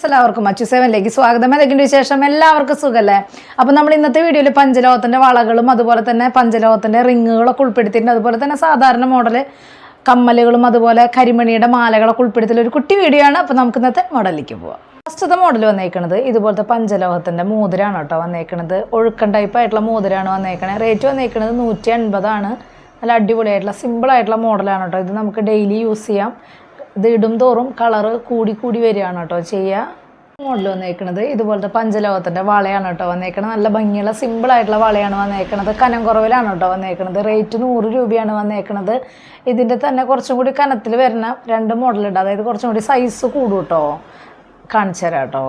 എല്ലാവർക്കും അച്ചു സെവനിലേക്ക് സ്വാഗതം. എന്തൊക്കെയുണ്ട് വിശേഷം? എല്ലാവർക്കും സുഖല്ലേ? അപ്പോൾ നമ്മൾ ഇന്നത്തെ വീഡിയോയിൽ പഞ്ചലോഹത്തിൻ്റെ വളകളും അതുപോലെ തന്നെ പഞ്ചലോഹത്തിൻ്റെ റിങ്ങുകളൊക്കെ ഉൾപ്പെടുത്തിയിട്ടുണ്ട്. അതുപോലെ തന്നെ സാധാരണ മോഡൽ കമ്മലുകളും അതുപോലെ കരിമണിയുടെ മാലകളൊക്കെ ഉൾപ്പെടുത്തിയുള്ള ഒരു കുട്ടി വീഡിയോ ആണ്. അപ്പോൾ നമുക്ക് ഇന്നത്തെ മോഡലിലേക്ക് പോവാം. ഫസ്റ്റത്തെ മോഡൽ വന്നേക്കുന്നത് ഇതുപോലത്തെ പഞ്ചലോഹത്തിൻ്റെ മോതിരാണ് കേട്ടോ വന്നേക്കുന്നത്. ഒഴുക്കൻ ടൈപ്പായിട്ടുള്ള മോതിരാണ് വന്നേക്കണത്. റേറ്റ് വന്നേക്കുന്നത് 150 നല്ല അടിപൊളിയായിട്ടുള്ള സിമ്പിളായിട്ടുള്ള മോഡലാണ് കേട്ടോ. ഇത് നമുക്ക് ഡെയിലി യൂസ് ചെയ്യാം. ഇത് ഇടും തോറും കളറ് കൂടി വരികയാണ് കേട്ടോ ചെയ്യുക. മോഡൽ വന്നേക്കുന്നത് ഇതുപോലത്തെ പഞ്ചലോഹത്തിൻ്റെ വളയാണ് കേട്ടോ വന്നേക്കുന്നത്. നല്ല ഭംഗിയുള്ള സിമ്പിളായിട്ടുള്ള വളയാണ് വന്നേക്കുന്നത്. കനം കുറവിലാണ് കേട്ടോ വന്നേക്കുന്നത്. റേറ്റ് 100 രൂപയാണ് വന്നേക്കുന്നത്. ഇതിൻ്റെ തന്നെ കുറച്ചും കൂടി കനത്തിൽ വരുന്ന 2 മോഡലുണ്ട്. അതായത് കുറച്ചും കൂടി സൈസ് കൂടും കേട്ടോ. കാണിച്ചു തരാം കേട്ടോ.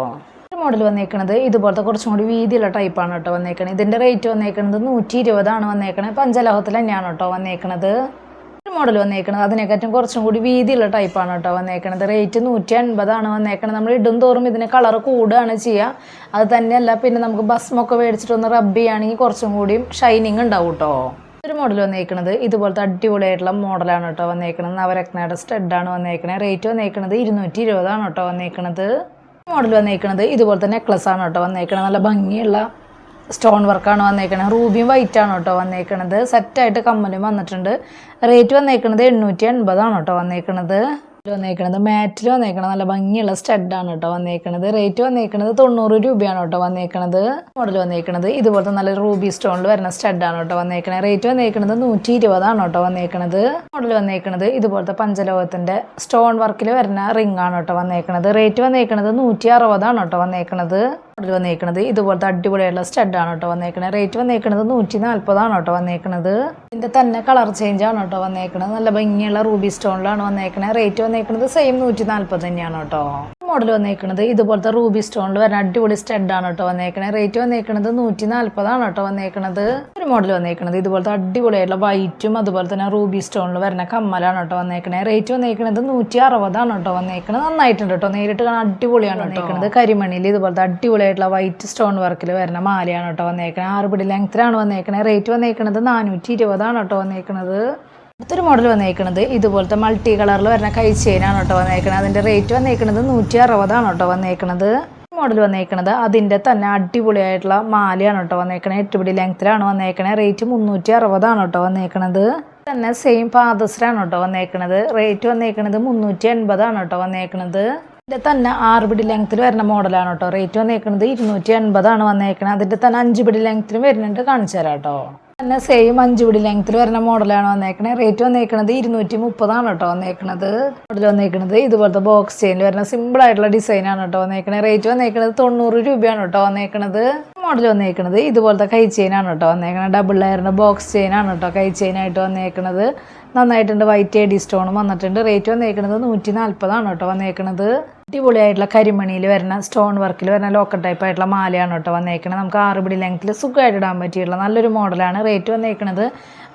മോഡൽ വന്നേക്കുന്നത് ഇതുപോലത്തെ കുറച്ചും കൂടി വീതിയുള്ള ടൈപ്പാണ് കേട്ടോ വന്നേക്കുന്നത്. ഇതിൻ്റെ റേറ്റ് വന്നേക്കുന്നത് 120 വന്നേക്കണത്. പഞ്ചലോഹത്തിൽ തന്നെയാണ് കേട്ടോ വന്നേക്കുന്നത്. മോഡൽ വന്നേക്കുന്നത് അതിനെക്കാട്ടും കുറച്ചും കൂടി വീതിയുള്ള ടൈപ്പാണ് കേട്ടോ വന്നേക്കുന്നത്. റേറ്റ് 150 വന്നേക്കുന്നത്. നമ്മൾ ഇടും തോറും ഇതിന് കളർ കൂടുകയാണ് ചെയ്യുക. അത് തന്നെയല്ല പിന്നെ നമുക്ക് ഭസ്മൊക്കെ മേടിച്ചിട്ടൊന്ന് റബ്ബ് ചെയ്യുകയാണെങ്കിൽ കുറച്ചും കൂടിയും ഷൈനിങ് ഉണ്ടാവും കേട്ടോ. ഒരു മോഡൽ വന്നേക്കുന്നത് ഇതുപോലത്തെ അടിപൊളിയായിട്ടുള്ള മോഡലാണ് കേട്ടോ വന്നേക്കുന്നത്. നവരത്നയുടെ സ്റ്റഡാണ് വന്നേക്കുന്നത്. റേറ്റ് വന്നേക്കുന്നത് 220 കേട്ടോ വന്നേക്കുന്നത്. മോഡൽ വന്നേക്കുന്നത് ഇതുപോലത്തെ നെക്ലസ് ആണ് കേട്ടോ വന്നേക്കുന്നത്. നല്ല ഭംഗിയുള്ള സ്റ്റോൺ വർക്കാണ് വന്നേക്കുന്നത്. റൂബിയും വൈറ്റ് ആണ് കേട്ടോ വന്നേക്കുന്നത്. സെറ്റായിട്ട് കമ്മലും വന്നിട്ടുണ്ട്. റേറ്റ് വന്നേക്കുന്നത് 880 കേട്ടോ വന്നേക്കുന്നത്. മാറ്റിൽ വന്നേക്കുന്നത് നല്ല ഭംഗിയുള്ള സ്റ്റഡാണ് കേട്ടോ വന്നേക്കുന്നത്. റേറ്റ് വന്നേക്കുന്നത് 90 രൂപയാണ് കേട്ടോ വന്നേക്കുന്നത്. മോഡൽ വന്നേക്കുന്നത് ഇതുപോലത്തെ നല്ല റൂബി സ്റ്റോണിൽ വരുന്ന സ്റ്റഡാണ് കേട്ടോ വന്നേക്കുന്നത്. റേറ്റ് വന്നേക്കുന്നത് 120 കേട്ടോ വന്നേക്കുന്നത്. മോഡൽ വന്നേക്കുന്നത് ഇതുപോലത്തെ പഞ്ചലോഹത്തിൻ്റെ സ്റ്റോൺ വർക്കിൽ വരുന്ന റിംഗ് ആണ് കേട്ടോ വന്നേക്കുന്നത്. റേറ്റ് വന്നേക്കുന്നത് 160 കേട്ടോ വന്നേക്കുന്നത്. മോഡൽ വന്നേക്കുന്നത് ഇതുപോലത്തെ അടിപൊളിയായിട്ടുള്ള സ്റ്റഡാണ് കേട്ടോ വന്നേക്കുന്നത്. റേറ്റ് വന്നേക്കുന്നത് 140 കേട്ടോ വന്നേക്കുന്നത്. ഇതിൻ്റെ തന്നെ കളർ ചേഞ്ച് ആണ് കേട്ടോ വന്നേക്കുന്നത്. നല്ല ഭംഗിയുള്ള റൂബി സ്റ്റോണിലാണ് വന്നേക്കുന്നത്. റേറ്റ് വന്നേക്കുന്നത് സെയിം 140 തന്നെയാണ് കേട്ടോ. മോഡൽ വന്നേക്കുന്നത് ഇതുപോലത്തെ റൂബി സ്റ്റോണിൽ വരുന്ന അടിപൊളി സ്റ്റഡാണ് കേട്ടോ വന്നേക്കുന്നത്. റേറ്റ് വന്നേക്കുന്നത് 140 കേട്ടോ വന്നേക്കുന്നത്. ഒരു മോഡൽ വന്നേക്കുന്നത് ഇതുപോലത്തെ അടിപൊളിയായിട്ടുള്ള വൈറ്റും അതുപോലെ തന്നെ റൂബി സ്റ്റോണിൽ വരുന്ന കമ്മലാണ് കേട്ടോ വന്നേക്കുന്നത്. റേറ്റ് വന്നേക്കുന്നത് 160 കേട്ടോ വന്നേക്കുന്നത്. നന്നായിട്ടുണ്ട് കേട്ടോ. നേരിട്ട് കാണാൻ അടിപൊളിയാണ് വന്നേക്കുന്നത്. കരിമണിയിൽ ഇതുപോലത്തെ അടിപൊളിയായിട്ടുള്ള വൈറ്റ് സ്റ്റോൺ വർക്കിൽ വരുന്ന മാലയാണ് കേട്ടോ വന്നേക്കുന്നത്. 6 പിടി ലെങ്ത്തിലാണ് വന്നേക്കുന്നത്. റേറ്റ് വന്നേക്കുന്നത് 420 കേട്ടോ വന്നേക്കുന്നത്. അടുത്തൊരു മോഡൽ വന്നേക്കുന്നത് ഇതുപോലത്തെ മൾട്ടി കളറിൽ വരുന്ന കൈ ചെയിനാണ് കേട്ടോ വന്നേക്കുന്നത്. അതിൻ്റെ റേറ്റ് വന്നേക്കുന്നത് 160 കേട്ടോ വന്നേക്കുന്നത്. മോഡൽ വന്നേക്കുന്നത് അതിൻ്റെ തന്നെ അടിപൊളിയായിട്ടുള്ള മാലയാണ് കേട്ടോ വന്നേക്കുന്നത്. 8 പിടി ലെങ്ത്തിലാണ് വന്നേക്കുന്നത്. റേറ്റ് 360 കേട്ടോ വന്നേക്കുന്നത്. തന്നെ സെയിം പാദസരാണ് കേട്ടോ വന്നേക്കുന്നത്. റേറ്റ് വന്നേക്കുന്നത് 380 കേട്ടോ വന്നേക്കുന്നത്. ഇതിൻ്റെ തന്നെ 6 പിടി ലെങ്ത്തിൽ വരുന്ന മോഡലാണ് കേട്ടോ. റേറ്റ് വന്നേക്കുന്നത് 280 വന്നേക്കുന്നത്. അതിൻ്റെ തന്നെ 5 പിടി ലെങ്ത്തിലും വരുന്നുണ്ട്. കാണിച്ചു തരാം കേട്ടോ. തന്നെ സെയിം 5 പിടി ലെങ്ത്തിൽ വരുന്ന മോഡലാണ് വന്നേക്കുന്നത്. റേറ്റ് വന്നേക്കുന്നത് 230 കേട്ടോ വന്നേക്കുന്നത്. മോഡൽ വന്നേക്കുന്നത് ഇതുപോലത്തെ ബോക്സ് ചെയിനിൽ വരുന്ന സിമ്പിളായിട്ടുള്ള ഡിസൈനാണ് കേട്ടോ വന്നേക്കുന്നത്. റേറ്റ് വന്നേക്കുന്നത് 90 രൂപയാണ് കേട്ടോ വന്നേക്കുന്നത്. മോഡൽ വന്നേക്കുന്നത് ഇതുപോലത്തെ കൈ ചെയിനാണ് കേട്ടോ വന്നേക്കുന്നത്. ഡബിൾ ലെയറിൻ്റെ ബോക്സ് ചെയിനാണ് കേട്ടോ കൈ ചെയിനായിട്ട് വന്നേക്കുന്നത്. നന്നായിട്ടുണ്ട്. വൈറ്റ് എഡി സ്റ്റോണും വന്നിട്ടുണ്ട്. റേറ്റ് വന്നേക്കുന്നത് 140 കേട്ടോ വന്നേക്കുന്നത്. അടിപൊളിയായിട്ടുള്ള കരിമണിയിൽ വരുന്ന സ്റ്റോൺ വർക്കിൽ വരുന്ന ലോക്കൽ ടൈപ്പ് ആയിട്ടുള്ള മാലയാണ് കേട്ടോ വന്നേക്കുന്നത്. നമുക്ക് 6 പിടി ലെങ്ത്തിൽ സുഖമായിട്ട് ഇടാൻ പറ്റിയിട്ടുള്ള നല്ലൊരു മോഡലാണ്. റേറ്റ് വന്നേക്കുന്നത്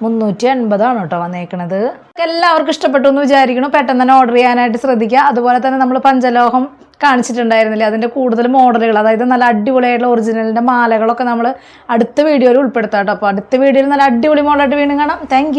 380 കേട്ടോ വന്നേക്കുന്നത്. എല്ലാവർക്കും ഇഷ്ടപ്പെട്ടു എന്ന് വിചാരിക്കണം. പെട്ടെന്ന് തന്നെ ഓർഡർ ചെയ്യാനായിട്ട് ശ്രദ്ധിക്കുക. അതുപോലെ തന്നെ നമ്മൾ പഞ്ചലോഹം കാണിച്ചിട്ടുണ്ടായിരുന്നില്ലേ, അതിൻ്റെ കൂടുതൽ മോഡലുകൾ, അതായത് നല്ല അടിപൊളിയായിട്ടുള്ള ഒറിജിനലിൻ്റെ മാലകളൊക്കെ നമ്മൾ അടുത്ത വീഡിയോയിൽ ഉൾപ്പെടുത്താം കേട്ടോ. അപ്പോൾ അടുത്ത വീഡിയോയിൽ നല്ല അടിപൊളി മോഡലായിട്ട് വീണ്ടും കാണാം. താങ്ക്